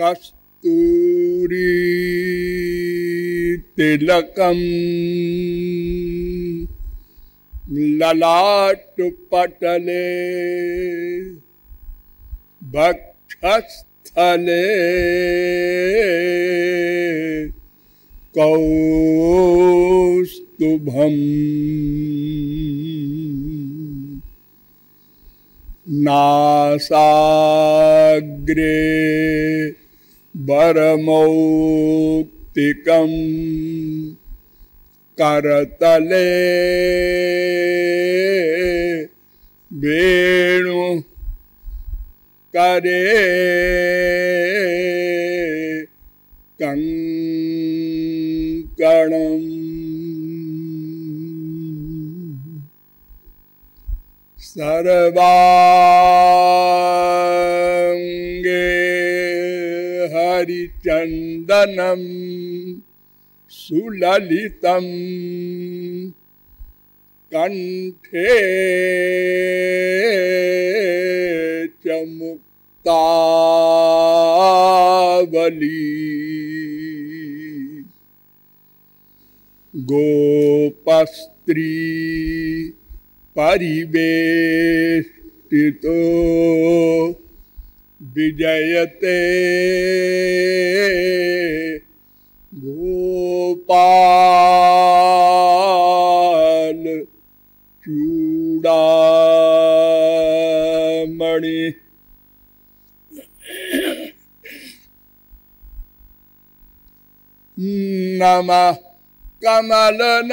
कस्तूरी तिलकम ललाट पटले वक्षस्थले कौस्तुभम नासाग्रे वरमौक्तिकं करतले वेणु करे कंकणम सर्वांगे हरिचंदनम सुललितम कंठे च मुक्तावली गोपस्त्री परिवेष्टितो विजयते गोपाल चूड़ामणि नमः कमलनाभाय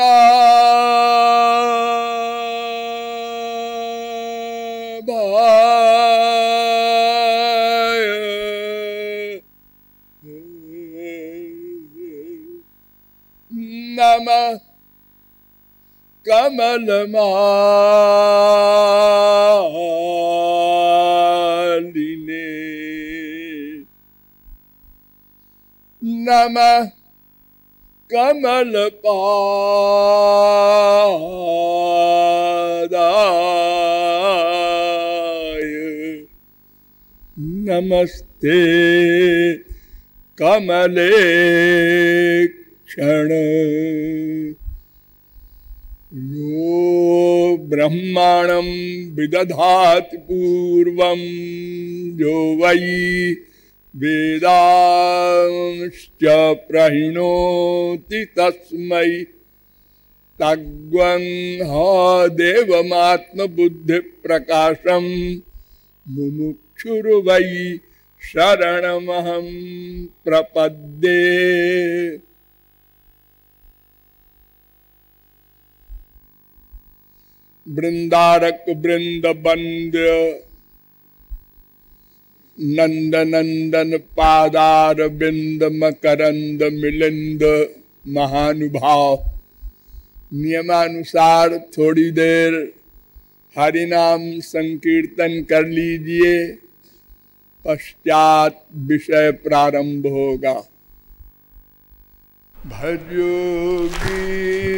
नमः कमलमालिने नमः कमलपादाय नमस्ते कमलेक्षण यो ब्रह्माणं विदधाति पूर्वं जो वै वेदांश्च प्रहिणोति तस्मै तग्वं देवमात्मबुद्धिप्रकाशं मुमुक्षुर्वै शरणमहं प्रपद्ये। वृंदारक वृंद बंद्य नंद नंदन पादार बिंद मकरंद मिलिंद महानुभाव नियमानुसार थोड़ी देर हरिनाम संकीर्तन कर लीजिए, पश्चात विषय प्रारंभ होगा। भजो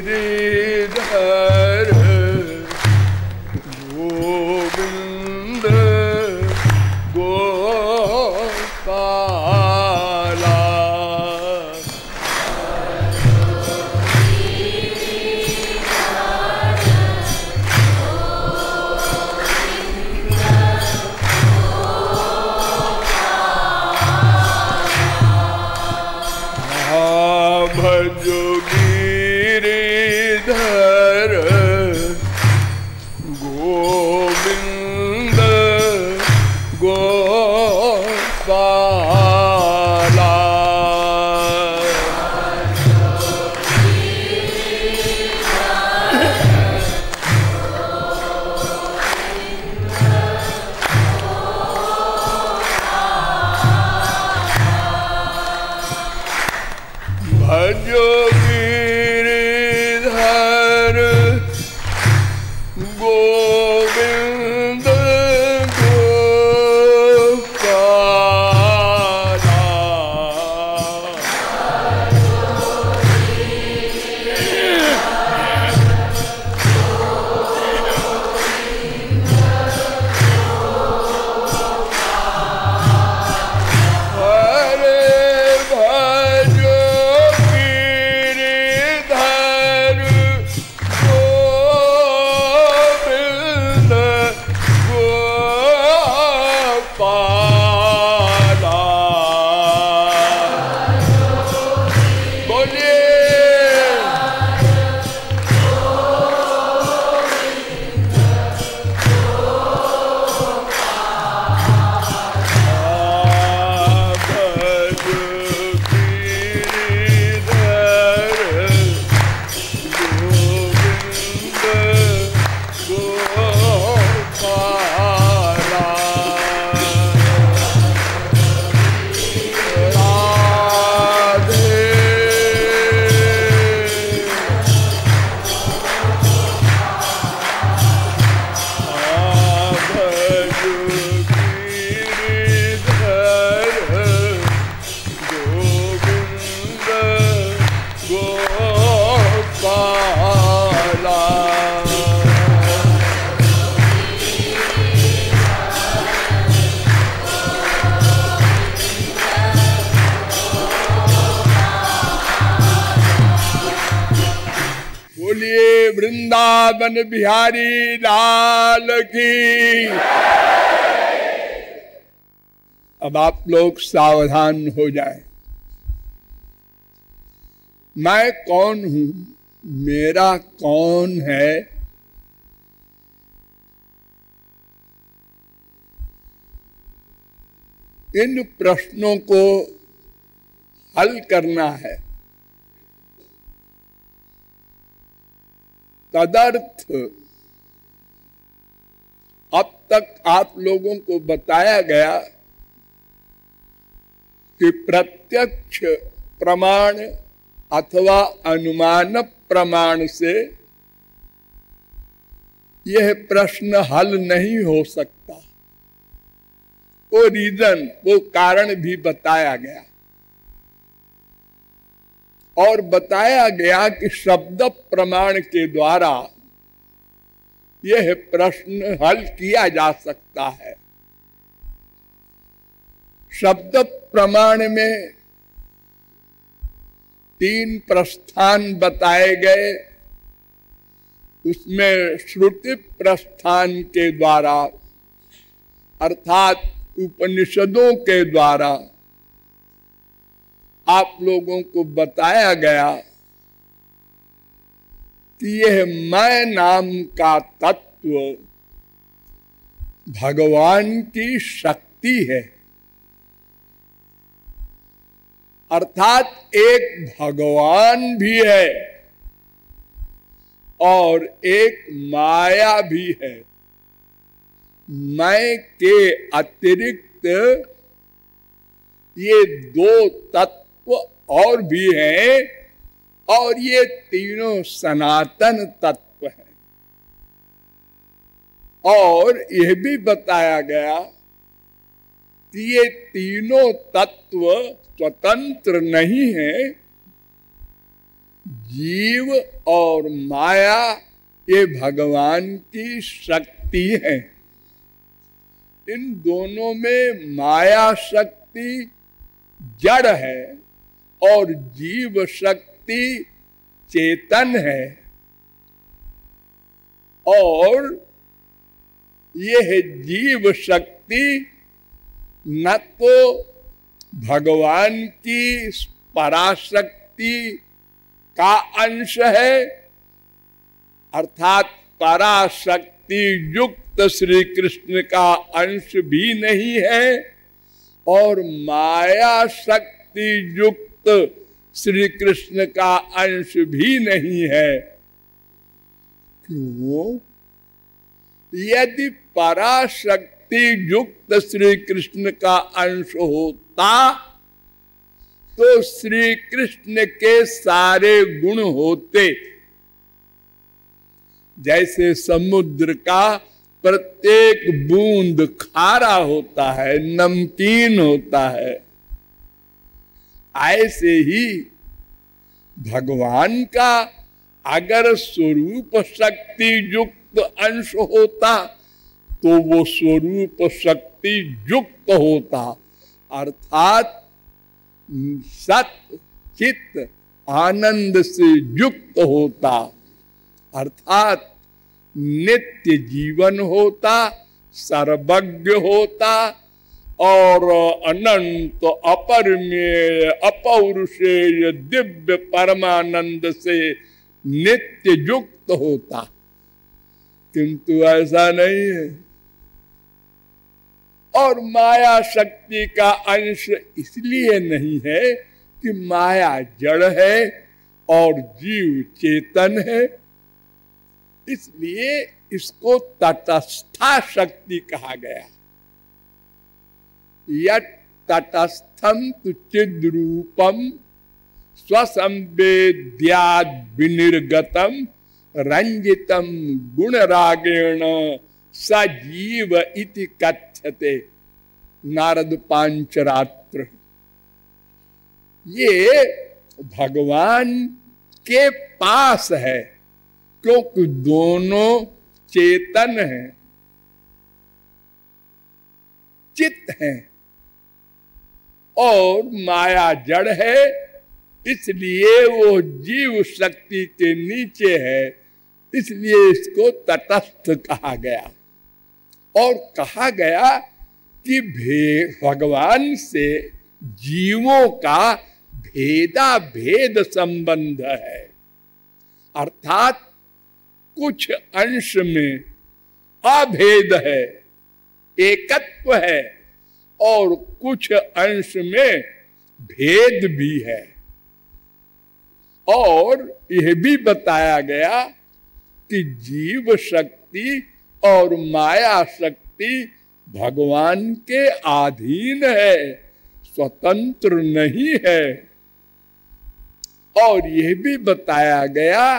गिरिधर गोविंद गोपाला भजो गिरिधर गोविंद बोलिए वृंदावन बिहारी लाल की। अब आप लोग सावधान हो जाएं। मैं कौन हूं, मेरा कौन है, इन प्रश्नों को हल करना है। तदर्थ अब तक आप लोगों को बताया गया कि प्रत्यक्ष प्रमाण अथवा अनुमान प्रमाण से यह प्रश्न हल नहीं हो सकता। वो रीजन, वो कारण भी बताया गया और बताया गया कि शब्द प्रमाण के द्वारा यह प्रश्न हल किया जा सकता है। शब्द प्रमाण में 3 प्रस्थान बताए गए। उसमें श्रुति प्रस्थान के द्वारा अर्थात उपनिषदों के द्वारा आप लोगों को बताया गया कि यह मैं नाम का तत्व भगवान की शक्ति है। अर्थात एक भगवान भी है और एक माया भी है। मैं के अतिरिक्त ये 2 तत्व और भी हैं और ये तीनों सनातन तत्व हैं। और यह भी बताया गया कि ये तीनों तत्व स्वतंत्र नहीं है। जीव और माया ये भगवान की शक्ति है। इन दोनों में माया शक्ति जड़ है और जीव शक्ति चेतन है। और यह जीव शक्ति न तो भगवान की पराशक्ति का अंश है, अर्थात पराशक्ति युक्त श्री कृष्ण का अंश भी नहीं है, और माया शक्ति युक्त श्री कृष्ण का अंश भी नहीं है। क्यों? यदि पराशक्ति युक्त श्री कृष्ण का अंश होता तो श्री कृष्ण के सारे गुण होते। जैसे समुद्र का प्रत्येक बूंद खारा होता है, नमकीन होता है, ऐसे ही भगवान का अगर स्वरूप शक्ति युक्त अंश होता तो वो स्वरूप शक्ति युक्त होता, अर्थात सत चित आनंद से युक्त होता, अर्थात नित्य जीवन होता, सर्वज्ञ होता और अनंत अपरिमेय अपौरुषेय दिव्य परमानंद से नित्य युक्त होता। किंतु ऐसा नहीं है। और माया शक्ति का अंश इसलिए नहीं है कि माया जड़ है और जीव चेतन है, इसलिए इसको तटस्था शक्ति कहा गया। यत् तटस्थम तु चिद्रूपम स्वसंवेद्याद् विनिर्गतम रंजितम गुणरागेण सजीव इति कथ्यते नारद पांचरात्र। ये भगवान के पास है क्योंकि दोनों चेतन हैं, चित्त हैं, और माया जड़ है, इसलिए वो जीव शक्ति के नीचे है, इसलिए इसको तटस्थ कहा गया। और कहा गया कि भगवान से जीवों का भेदा भेद संबंध है, अर्थात कुछ अंश में अभेद है, एकत्व है, और कुछ अंश में भेद भी है। और यह भी बताया गया कि जीव शक्ति और माया शक्ति भगवान के अधीन है, स्वतंत्र नहीं है। और यह भी बताया गया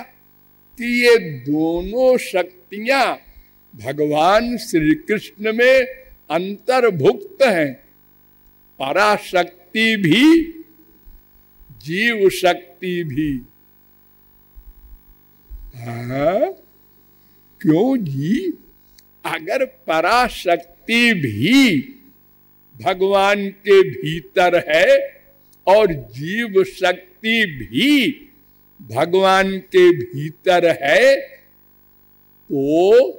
कि ये दोनों शक्तियां भगवान श्री कृष्ण में अंतर्भुक्त हैं, पराशक्ति भी जीव शक्ति भी। हाँ, क्यों जी? अगर पराशक्ति भी भगवान के भीतर है और जीव शक्ति भी भगवान के भीतर है, तो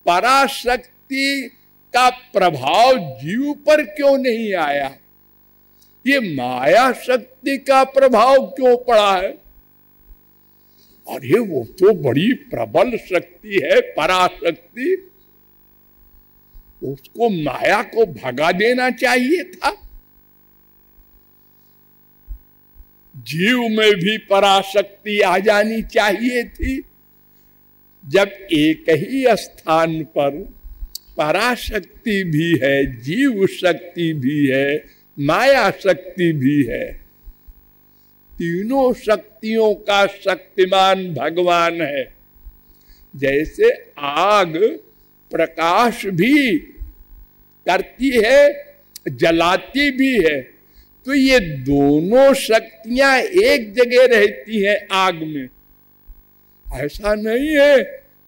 पराशक्ति का प्रभाव जीव पर क्यों नहीं आया? ये माया शक्ति का प्रभाव क्यों पड़ा है? और ये वो तो बड़ी प्रबल शक्ति है, पराशक्ति, उसको माया को भगा देना चाहिए था। जीव में भी पराशक्ति आ जानी चाहिए थी। जब एक ही स्थान पर पराशक्ति भी है, जीव शक्ति भी है, माया शक्ति भी है, तीनों शक्तियों का शक्तिमान भगवान है। जैसे आग प्रकाश भी करती है, जलाती भी है, तो ये दोनों शक्तियां एक जगह रहती हैं आग में। ऐसा नहीं है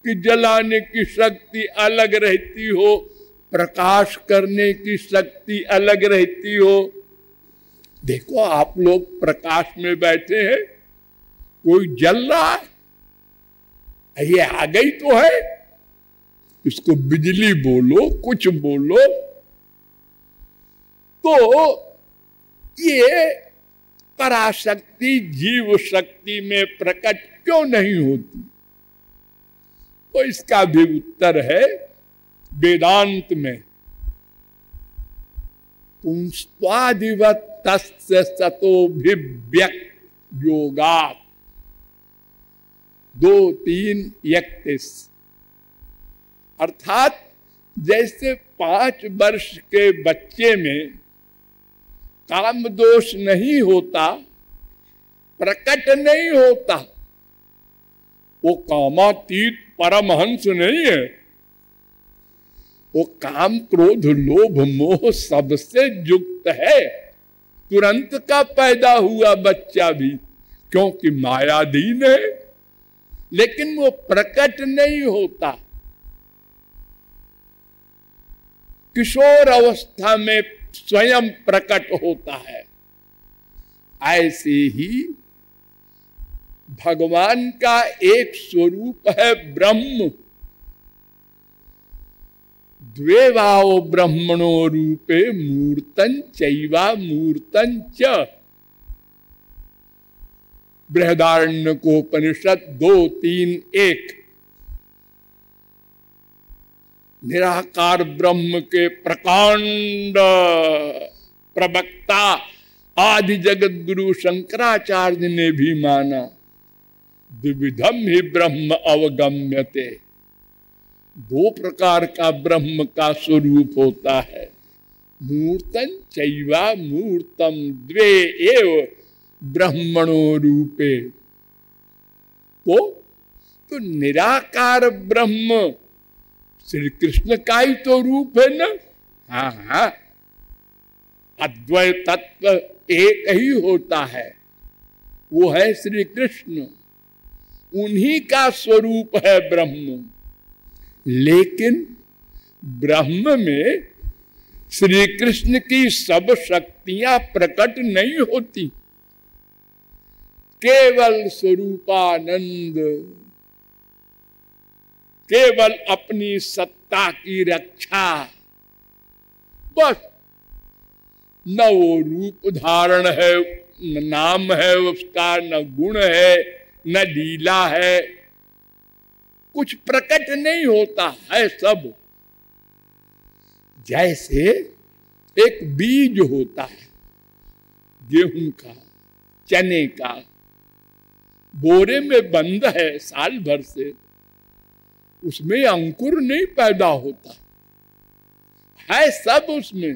कि जलाने की शक्ति अलग रहती हो, प्रकाश करने की शक्ति अलग रहती हो। देखो, आप लोग प्रकाश में बैठे हैं, कोई जल रहा है, ये आ गई तो है, इसको बिजली बोलो, कुछ बोलो, तो ये पराशक्ति जीव शक्ति में प्रकट क्यों नहीं होती? तो इसका भी उत्तर है वेदांत में। पुंस्त्वादिवत् तस्य सतोभिव्यक्त योगात् 2:3-31, अर्थात जैसे 5 वर्ष के बच्चे में काम दोष नहीं होता, प्रकट नहीं होता, वो कामातीत परमहंस नहीं है, वो काम क्रोध लोभ मोह सबसे युक्त है, तुरंत का पैदा हुआ बच्चा भी, क्योंकि मायाधीन है, लेकिन वो प्रकट नहीं होता। किशोर अवस्था में स्वयं प्रकट होता है। ऐसे ही भगवान का एक स्वरूप है ब्रह्म। द्वेवाओ ब्रह्मणो रूपे मूर्तं चैवा मूर्तं च, बृहदारण्यकोपनिषद 2:3-1। निराकार ब्रह्म के प्रकांड प्रवक्ता आदि जगत गुरु शंकराचार्य ने भी माना, द्विविधम ही ब्रह्म अवगम्यते। 2 प्रकार का ब्रह्म का स्वरूप होता है, मूर्तं चैवा मूर्तम द्वे एव ब्रह्मणो रूपे। तो निराकार ब्रह्म श्री कृष्ण का ही तो रूप है ना। हाँ हाँ, अद्वैत तत्व एक ही होता है, वो है श्री कृष्ण, उन्हीं का स्वरूप है ब्रह्म। लेकिन ब्रह्म में श्री कृष्ण की सब शक्तियां प्रकट नहीं होती, केवल स्वरूपानंद, केवल अपनी सत्ता की रक्षा, बस। न वो रूप धारण है, न नाम है उसका, न गुण है, न लीला है, कुछ प्रकट नहीं होता है सब। जैसे एक बीज होता है गेहूं का, चने का, बोरे में बंद है साल भर से, उसमें अंकुर नहीं पैदा होता है, सब उसमें।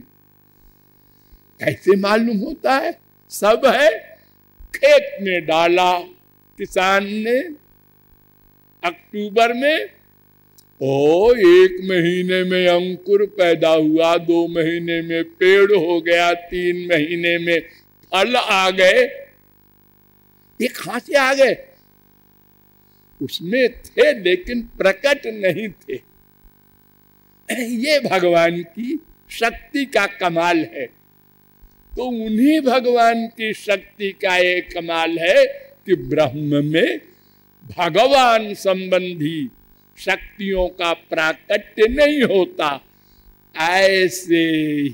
कैसे मालूम होता है? सब है, खेत में डाला किसान ने अक्टूबर में, ओ 1 महीने में अंकुर पैदा हुआ, 2 महीने में पेड़ हो गया, 3 महीने में फल आ गए। ये कहां से आ गए? उसमें थे लेकिन प्रकट नहीं थे। ये भगवान की शक्ति का कमाल है। तो उन्हीं भगवान की शक्ति का एक कमाल है कि ब्रह्म में भगवान संबंधी शक्तियों का प्राकट्य नहीं होता। ऐसे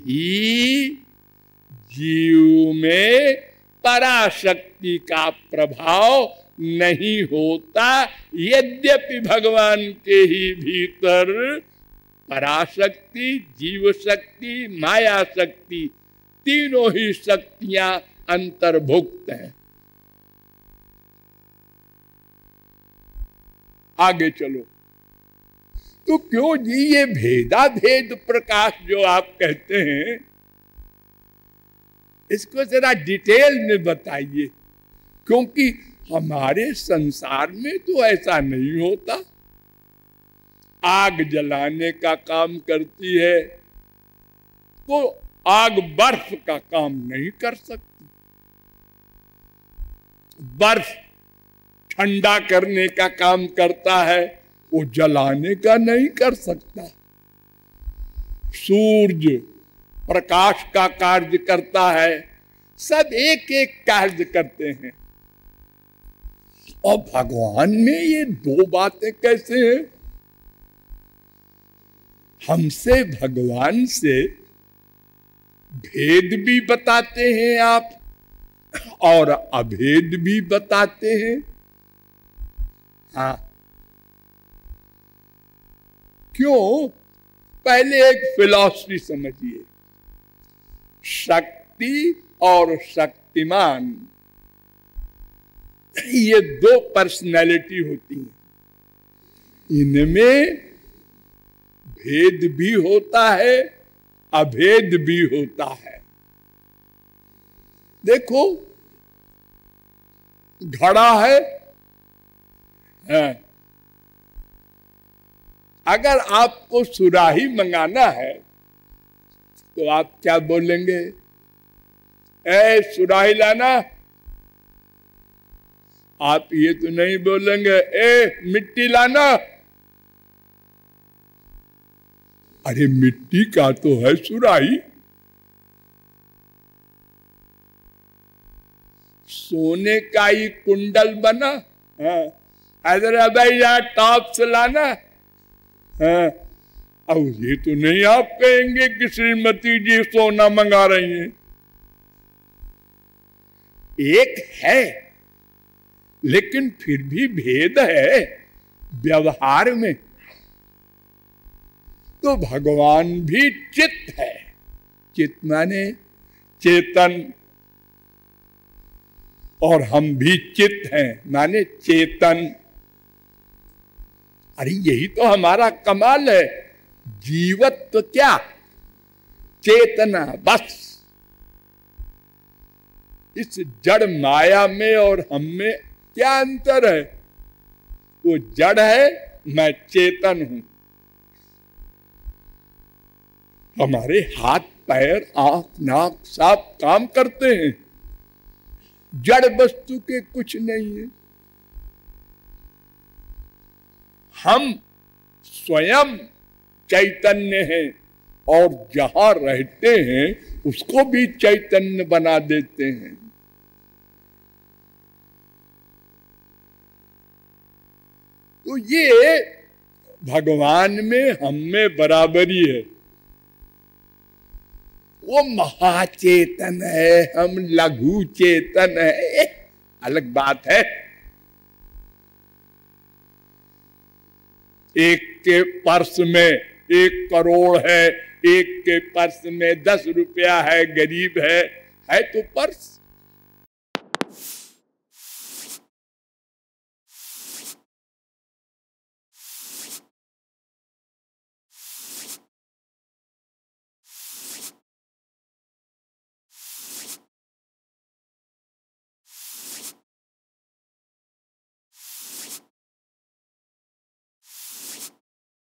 ही जीव में पराशक्ति का प्रभाव नहीं होता, यद्यपि भगवान के ही भीतर पराशक्ति, जीव शक्ति, माया शक्ति, तीनों ही शक्तियां अंतर्भुक्त हैं। आगे चलो। तो क्यों जी ये भेदा भेद प्रकाश जो आप कहते हैं, इसको जरा डिटेल में बताइए, क्योंकि हमारे संसार में तो ऐसा नहीं होता। आग जलाने का काम करती है तो आग बर्फ का काम नहीं कर सकती, बर्फ ठंडा करने का काम करता है, वो जलाने का नहीं कर सकता। सूरज प्रकाश का कार्य करता है, सब एक एक कार्य करते हैं। और भगवान में ये दो बातें कैसे हैं? हमसे भगवान से भेद भी बताते हैं आप और अभेद भी बताते हैं। हाँ, क्यों? पहले एक फिलॉसफी समझिए। शक्ति और शक्तिमान, ये दो पर्सनैलिटी होती हैं, इनमें भेद भी होता है, अभेद भी होता है। देखो, घड़ा है, अगर आपको सुराही मंगाना है तो आप क्या बोलेंगे? ए सुराही लाना। आप ये तो नहीं बोलेंगे ए मिट्टी लाना। अरे मिट्टी का तो है सुराही। सोने का ही कुंडल बना, हैदराबाद टॉप से लाना। अब ये तो नहीं आप कहेंगे कि श्रीमती जी सोना मंगा रही हैं। एक है, लेकिन फिर भी भेद है व्यवहार में। तो भगवान भी चित्त है, चित्त माने चेतन, और हम भी चित्त हैं माने चेतन। अरे यही तो हमारा कमाल है। जीवत्व क्या? चेतना, बस। इस जड़ माया में और हम में क्या अंतर है? वो जड़ है, मैं चेतन हूं। हमारे हाथ पैर आंख नाक सब काम करते हैं, जड़ वस्तु के कुछ नहीं है। हम स्वयं चैतन्य हैं और जहां रहते हैं उसको भी चैतन्य बना देते हैं। तो ये भगवान में हम में बराबरी है। वो महाचेतन है, हम लघु चेतन है, अलग बात है। एक के पर्स में 1 करोड़ है, एक के पर्स में 10 रुपया है, गरीब है तो पर्स।